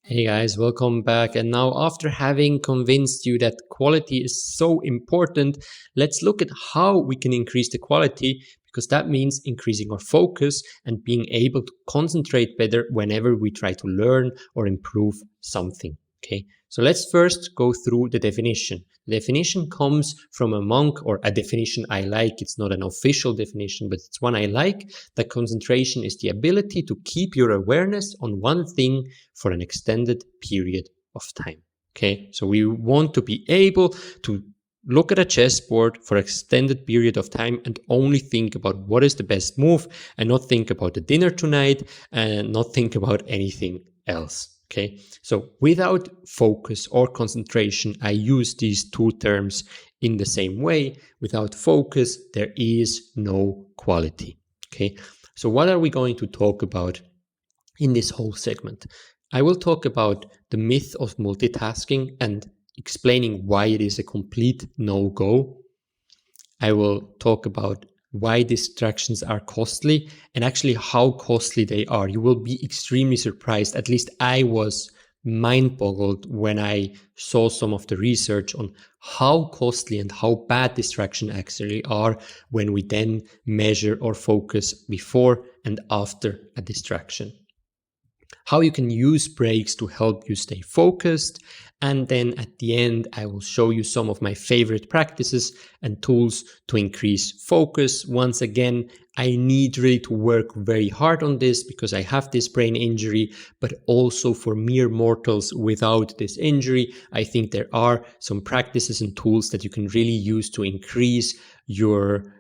Hey guys, welcome back. And now, after having convinced you that quality is so important, let's look at how we can increase the quality, because that means increasing our focus and being able to concentrate better whenever we try to learn or improve something. Okay, so let's first go through the definition. The definition comes from a monk, or a definition I like. It's not an official definition, but it's one I like. That concentration is the ability to keep your awareness on one thing for an extended period of time. Okay, so we want to be able to look at a chessboard for an extended period of time and only think about what is the best move, and not think about the dinner tonight and not think about anything else. Okay, so without focus or concentration, I use these two terms in the same way. Without focus, there is no quality. Okay, so what are we going to talk about in this whole segment? I will talk about the myth of multitasking and explaining why it is a complete no-go. I will talk about why distractions are costly and actually how costly they are. You will be extremely surprised. At least I was mind-boggled when I saw some of the research on how costly and how bad distractions actually are when we then measure our focus before and after a distraction. How you can use breaks to help you stay focused. And then at the end, I will show you some of my favorite practices and tools to increase focus. Once again, I need really to work very hard on this because I have this brain injury, but also for mere mortals without this injury, I think there are some practices and tools that you can really use to increase your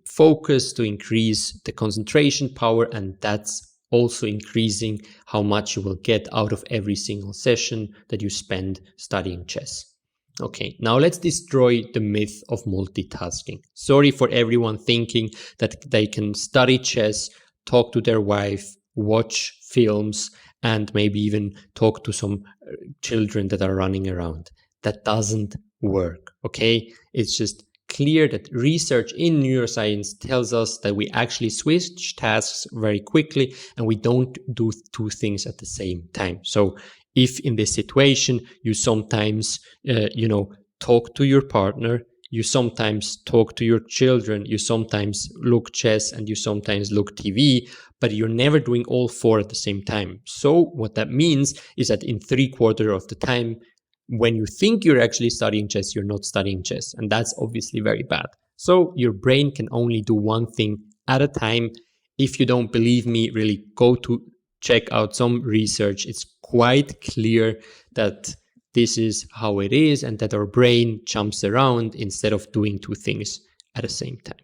focus, to increase the concentration power, and that's also increasing how much you will get out of every single session that you spend studying chess. Okay, now let's destroy the myth of multitasking. Sorry for everyone thinking that they can study chess, talk to their wife, watch films, and maybe even talk to some children that are running around. That doesn't work, okay? It's just clear that research in neuroscience tells us that we actually switch tasks very quickly and we don't do two things at the same time. So if in this situation you sometimes talk to your partner, you sometimes talk to your children, you sometimes look chess and you sometimes look TV, but you're never doing all four at the same time. So what that means is that in 3/4 of the time, when you think you're actually studying chess, you're not studying chess. And that's obviously very bad. So your brain can only do one thing at a time. If you don't believe me, really go to check out some research. It's quite clear that this is how it is and that our brain jumps around instead of doing two things at the same time.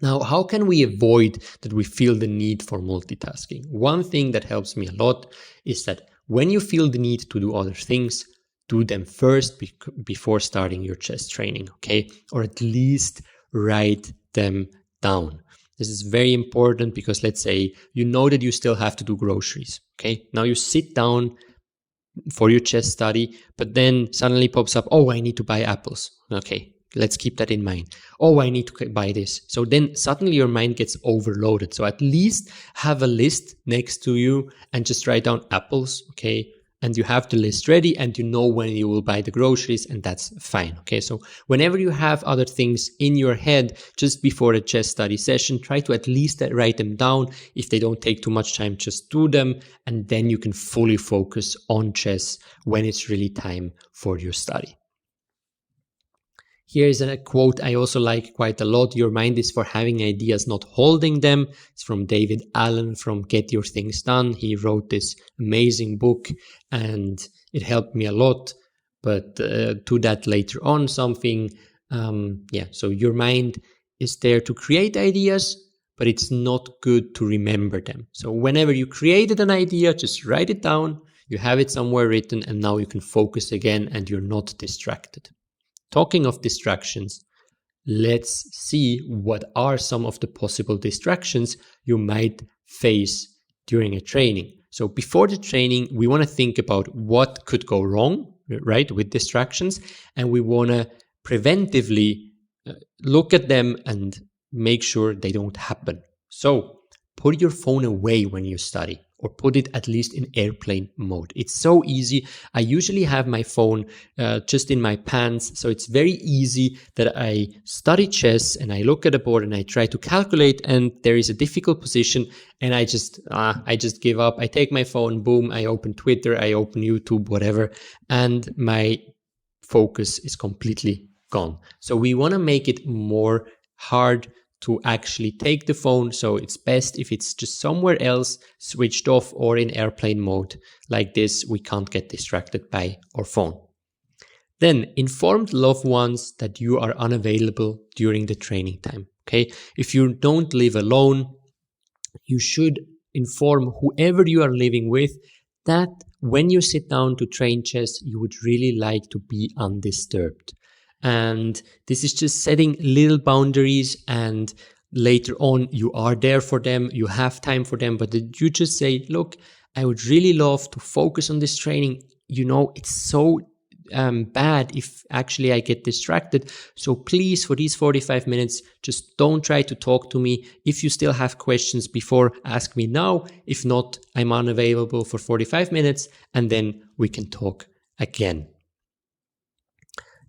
Now, how can we avoid that we feel the need for multitasking? One thing that helps me a lot is that when you feel the need to do other things, do them first before starting your chess training, okay? Or at least write them down. This is very important because let's say you know that you still have to do groceries, okay? Now you sit down for your chess study, but then suddenly pops up, oh, I need to buy apples. Okay, let's keep that in mind. Oh, I need to buy this. So then suddenly your mind gets overloaded. So at least have a list next to you and just write down apples, okay? And you have the list ready and you know when you will buy the groceries, and that's fine. Okay, so whenever you have other things in your head just before a chess study session, try to at least write them down. If they don't take too much time, just do them, and then you can fully focus on chess when it's really time for your study. Here is a quote I also like quite a lot. Your mind is for having ideas, not holding them. It's from David Allen from Get Your Things Done. He wrote this amazing book and it helped me a lot. But to that later on something. So your mind is there to create ideas, but it's not good to remember them. So whenever you created an idea, just write it down. You have it somewhere written and now you can focus again and you're not distracted. Talking of distractions, let's see what are some of the possible distractions you might face during a training. So before the training, we want to think about what could go wrong, right, with distractions, and we want to preventively look at them and make sure they don't happen. So put your phone away when you study, or put it at least in airplane mode. It's so easy. I usually have my phone just in my pants, so it's very easy that I study chess and I look at a board and I try to calculate, and there is a difficult position and I just give up. I take my phone, boom, I open Twitter, I open YouTube, whatever, and my focus is completely gone. So we want to make it more hard to actually take the phone. So it's best if it's just somewhere else, switched off or in airplane mode. Like this, we can't get distracted by our phone. Then inform loved ones that you are unavailable during the training time. Okay, if you don't live alone, you should inform whoever you are living with that when you sit down to train chess, you would really like to be undisturbed. And this is just setting little boundaries, and later on you are there for them, you have time for them, but you just say, look, I would really love to focus on this training. You know, it's so bad if actually I get distracted. So please, for these 45 minutes, just don't try to talk to me. If you still have questions before, ask me now. If not, I'm unavailable for 45 minutes and then we can talk again.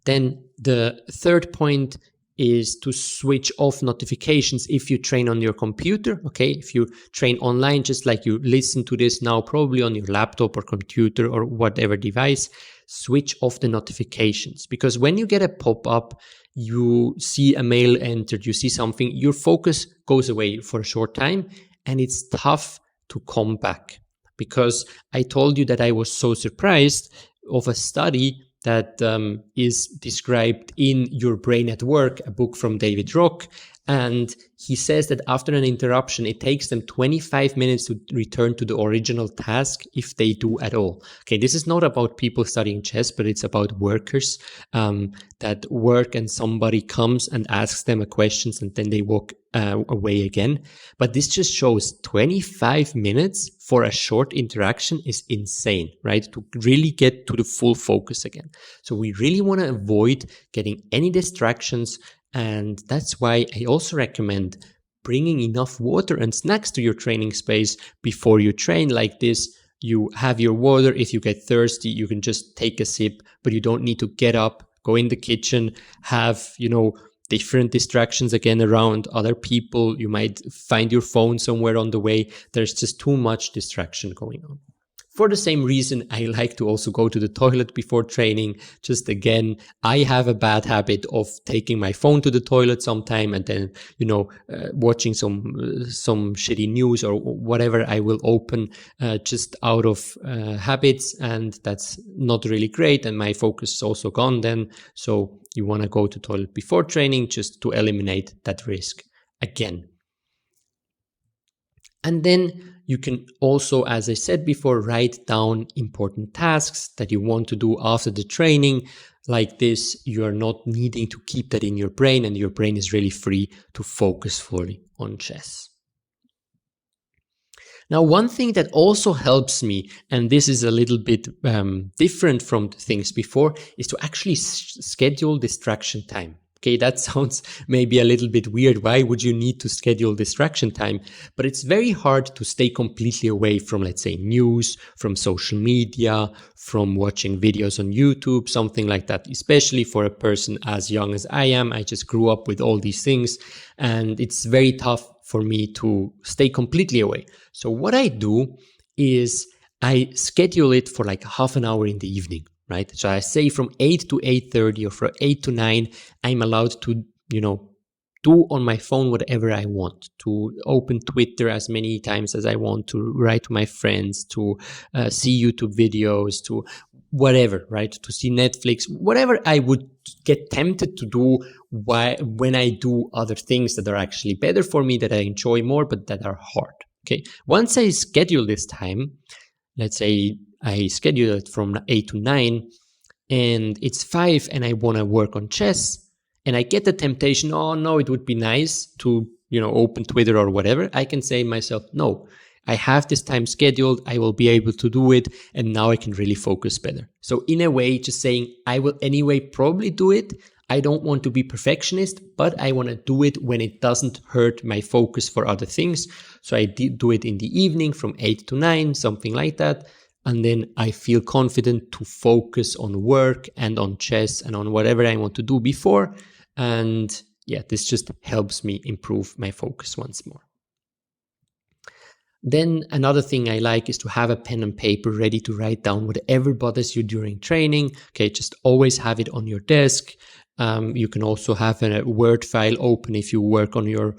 Then the third point is to switch off notifications if you train on your computer. Okay, if you train online, just like you listen to this now, probably on your laptop or computer or whatever device, switch off the notifications. Because when you get a pop-up, you see a mail entered, you see something, your focus goes away for a short time and it's tough to come back. Because I told you that I was so surprised of a study that is described in Your Brain at Work, a book from David Rock. And he says that after an interruption, it takes them 25 minutes to return to the original task, if they do at all. Okay, this is not about people studying chess, but it's about workers that work and somebody comes and asks them a question and then they walk away again. But this just shows 25 minutes for a short interaction is insane, right? To really get to the full focus again. So we really want to avoid getting any distractions. And that's why I also recommend bringing enough water and snacks to your training space before you train. Like this, you have your water. If you get thirsty, you can just take a sip, but you don't need to get up, go in the kitchen, have, different distractions again around other people. You might find your phone somewhere on the way. There's just too much distraction going on. For the same reason, I like to also go to the toilet before training. Just again, I have a bad habit of taking my phone to the toilet sometime and then, watching some shitty news or whatever I will open just out of habits. And that's not really great. And my focus is also gone then. So you want to go to toilet before training just to eliminate that risk again. And then you can also, as I said before, write down important tasks that you want to do after the training. Like this, you are not needing to keep that in your brain, and your brain is really free to focus fully on chess. Now, one thing that also helps me, and this is a little bit different from the things before, is to actually schedule distraction time. Okay, that sounds maybe a little bit weird. Why would you need to schedule distraction time? But it's very hard to stay completely away from, let's say, news, from social media, from watching videos on YouTube, something like that, especially for a person as young as I am. I just grew up with all these things, and it's very tough for me to stay completely away. So what I do is I schedule it for like half an hour in the evening. Right? So I say from 8 to 8:30 or from 8 to 9, I'm allowed to, do on my phone whatever I want, to open Twitter as many times as I want, to write to my friends, to see YouTube videos, to whatever, right? To see Netflix, whatever I would get tempted to do when I do other things that are actually better for me, that I enjoy more, but that are hard. Okay. Once I schedule this time, let's say I schedule it from 8 to 9 and it's 5 and I want to work on chess and I get the temptation, oh no, it would be nice to, open Twitter or whatever. I can say myself, no, I have this time scheduled. I will be able to do it. And now I can really focus better. So in a way, just saying I will anyway probably do it. I don't want to be perfectionist, but I want to do it when it doesn't hurt my focus for other things. So I do it in the evening from 8 to 9, something like that. And then I feel confident to focus on work and on chess and on whatever I want to do before. And yeah, this just helps me improve my focus once more. Then another thing I like is to have a pen and paper ready to write down whatever bothers you during training. Okay, just always have it on your desk. You can also have a Word file open if you work on your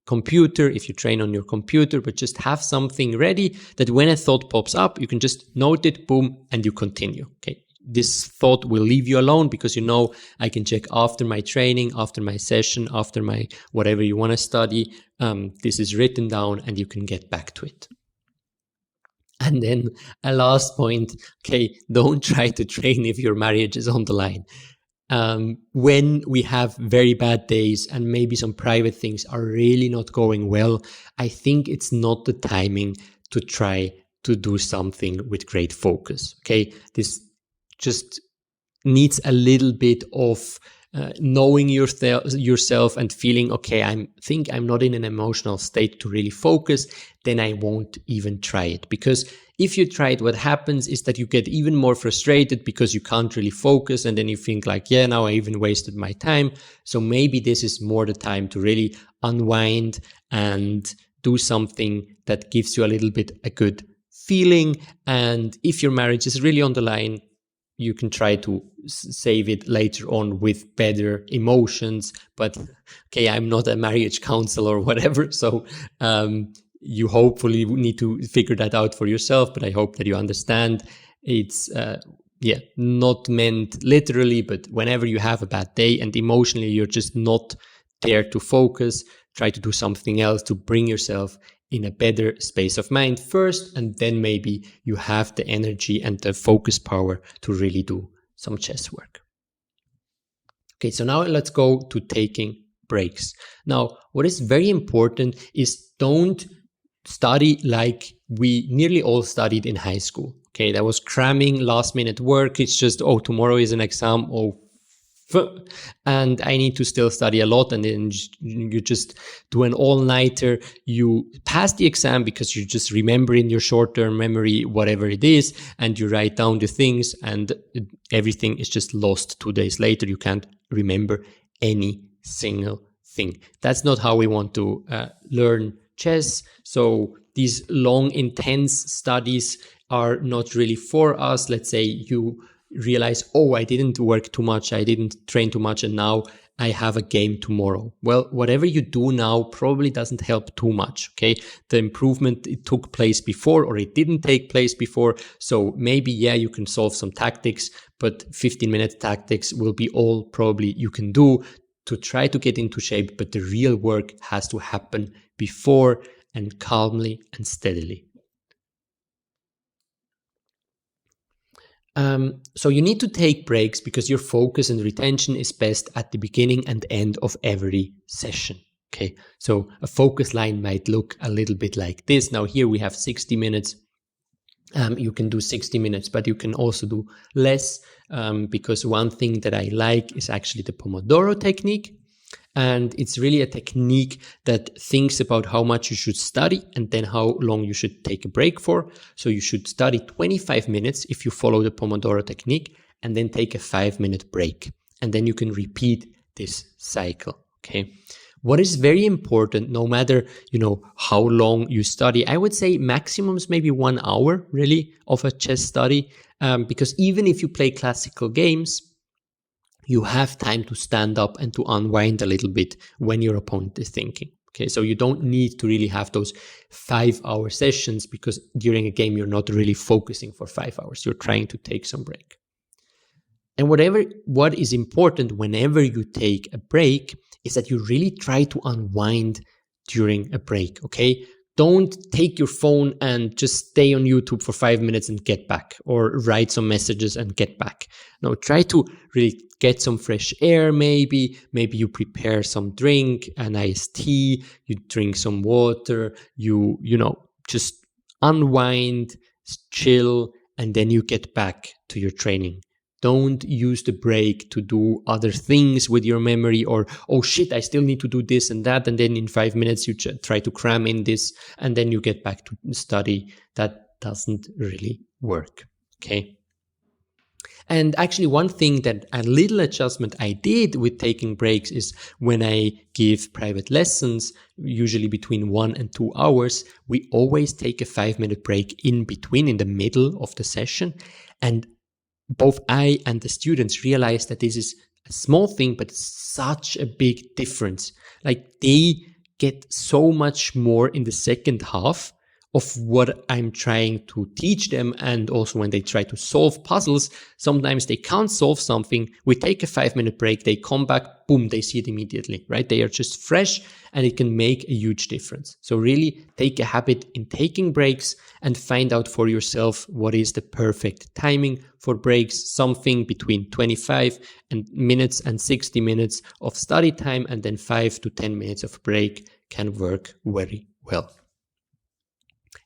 computer, if you train on your computer, but just have something ready that when a thought pops up, you can just note it, boom, and you continue. Okay. This thought will leave you alone because you know I can check after my training, after my session, after my whatever you want to study. This is written down and you can get back to it. And then a last point, okay, don't try to train if your marriage is on the line. When we have very bad days and maybe some private things are really not going well, I think it's not the timing to try to do something with great focus. Okay, this just needs a little bit of knowing yourself and feeling, okay, I'm not in an emotional state to really focus, then I won't even try it. Because if you try it, what happens is that you get even more frustrated because you can't really focus. And then you think like, yeah, now I even wasted my time. So maybe this is more the time to really unwind and do something that gives you a little bit a good feeling. And if your marriage is really on the line, you can try to save it later on with better emotions. But okay, I'm not a marriage counselor or whatever. So you hopefully need to figure that out for yourself. But I hope that you understand it's not meant literally, but whenever you have a bad day and emotionally you're just not there to focus, try to do something else to bring yourself in a better space of mind first, and then maybe you have the energy and the focus power to really do some chess work. Okay, so now let's go to taking breaks. Now, what is very important is don't study like we nearly all studied in high school. Okay, that was cramming, last minute work. It's just, oh, tomorrow is an exam. Oh, and I need to still study a lot. And then you just do an all-nighter. You pass the exam because you just remember in your short-term memory whatever it is, and you write down the things, and everything is just lost 2 days later. You can't remember any single thing. That's not how we want to learn chess. So these long, intense studies are not really for us. Let's say you realize, oh, I didn't work too much, I didn't train too much, and now I have a game tomorrow. Well, whatever you do now probably doesn't help too much, okay? The improvement, it took place before or it didn't take place before. So maybe, yeah, you can solve some tactics, but 15-minute tactics will be all probably you can do to try to get into shape, but the real work has to happen before and calmly and steadily. So you need to take breaks because your focus and retention is best at the beginning and end of every session. Okay, so a focus line might look a little bit like this. Now here we have 60 minutes. You can do 60 minutes, but you can also do less because one thing that I like is actually the Pomodoro technique. And it's really a technique that thinks about how much you should study and then how long you should take a break for. So you should study 25 minutes if you follow the Pomodoro technique and then take a 5-minute break. And then you can repeat this cycle. Okay. What is very important, no matter, how long you study, I would say maximums maybe 1 hour really of a chess study. Because even if you play classical games, you have time to stand up and to unwind a little bit when your opponent is thinking. Okay, so you don't need to really have those 5-hour sessions because during a game you're not really focusing for 5 hours. You're trying to take some break. And what is important whenever you take a break is that you really try to unwind during a break. Okay, don't take your phone and just stay on YouTube for 5 minutes and get back, or write some messages and get back. No, try to really get some fresh air. Maybe you prepare some drink, a nice tea, you drink some water, you just unwind, chill, and then you get back to your training Don't use the break to do other things with your memory, or, oh shit, I still need to do this and that. And then in 5 minutes, you try to cram in this, and then you get back to study. That doesn't really work. Okay. And actually, one thing that a little adjustment I did with taking breaks is when I give private lessons, usually between 1 and 2 hours, we always take a 5-minute break in between, in the middle of the session. And both I and the students realize that this is a small thing, but such a big difference. Like, they get so much more in the second half of what I'm trying to teach them. And also when they try to solve puzzles, sometimes they can't solve something. We take a 5-minute break, they come back, boom, they see it immediately, right? They are just fresh, and it can make a huge difference. So really take a habit in taking breaks and find out for yourself what is the perfect timing for breaks. Something between 25 minutes and 60 minutes of study time, and then 5 to 10 minutes of break can work very well.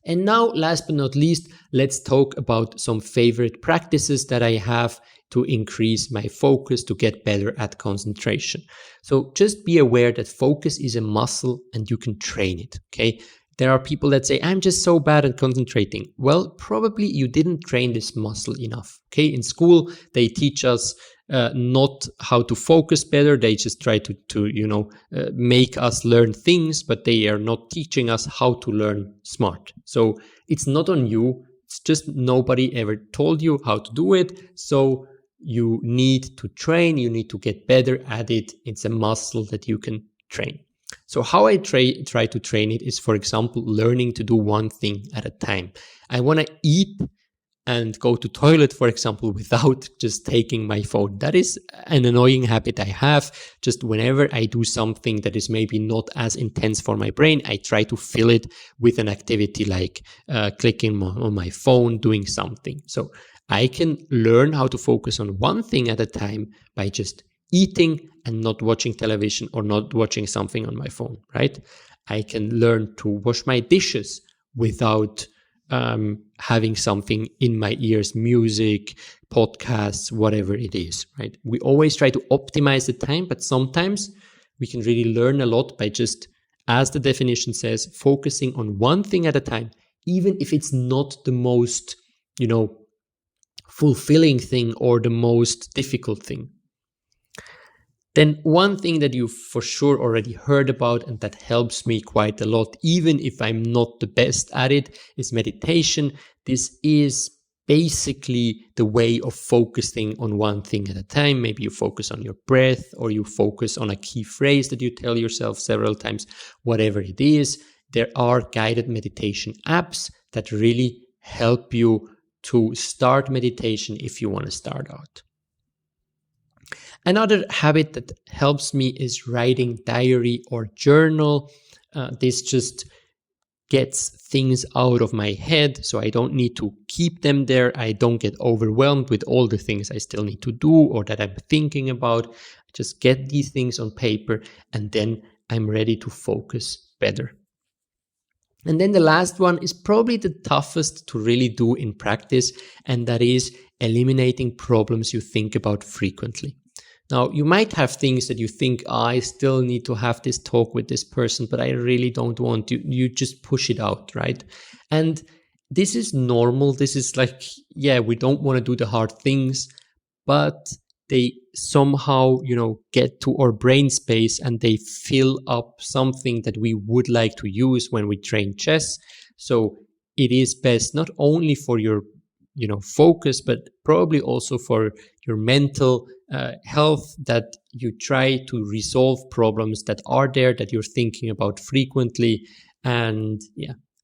And now, last but not least, let's talk about some favorite practices that I have to increase my focus, to get better at concentration. So just be aware that focus is a muscle and you can train it, okay? There are people that say, I'm just so bad at concentrating. Well, probably you didn't train this muscle enough, okay? In school, they teach us not how to focus better. They just try to make us learn things, but they are not teaching us how to learn smart. So it's not on you. It's just nobody ever told you how to do it. So you need to train. You need to get better at it. It's a muscle that you can train. So how I try to train it is, for example, learning to do one thing at a time. I want to eat and go to toilet, for example, without just taking my phone. That is an annoying habit I have. Just whenever I do something that is maybe not as intense for my brain, I try to fill it with an activity like clicking on my phone, doing something. So I can learn how to focus on one thing at a time by just eating and not watching television or not watching something on my phone, right? I can learn to wash my dishes without having something in my ears, music, podcasts, whatever it is, right? We always try to optimize the time, but sometimes we can really learn a lot by just, as the definition says, focusing on one thing at a time, even if it's not the most, fulfilling thing or the most difficult thing. Then one thing that you've for sure already heard about and that helps me quite a lot, even if I'm not the best at it, is meditation. This is basically the way of focusing on one thing at a time. Maybe you focus on your breath, or you focus on a key phrase that you tell yourself several times, whatever it is. There are guided meditation apps that really help you to start meditation if you want to start out. Another habit that helps me is writing diary or journal. This just gets things out of my head, so I don't need to keep them there. I don't get overwhelmed with all the things I still need to do or that I'm thinking about. I just get these things on paper, and then I'm ready to focus better. And then the last one is probably the toughest to really do in practice, and that is eliminating problems you think about frequently. Now, you might have things that you think, I still need to have this talk with this person, but I really don't want to. You just push it out, right? And this is normal. This is like, we don't want to do the hard things, but they somehow, get to our brain space and they fill up something that we would like to use when we train chess. So it is best not only for your, focus, but probably also for your mental health, that you try to resolve problems that are there, that you're thinking about frequently. And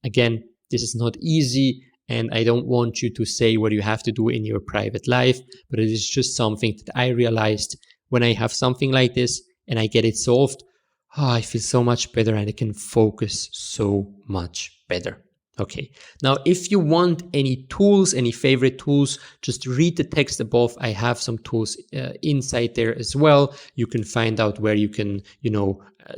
again, this is not easy, and I don't want you to say what you have to do in your private life, but it is just something that I realized when I have something like this and I get it solved. I feel so much better and I can focus so much better. Okay, now if you want any tools, any favorite tools, just read the text above. I have some tools inside there as well. You can find out where you can,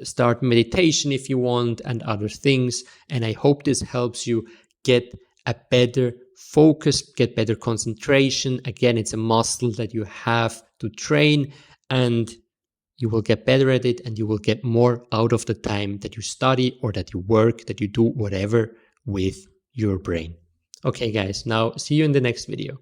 start meditation if you want and other things. And I hope this helps you get a better focus, get better concentration. Again, it's a muscle that you have to train, and you will get better at it, and you will get more out of the time that you study or that you work, that you do whatever with your brain. Okay, guys, now see you in the next video.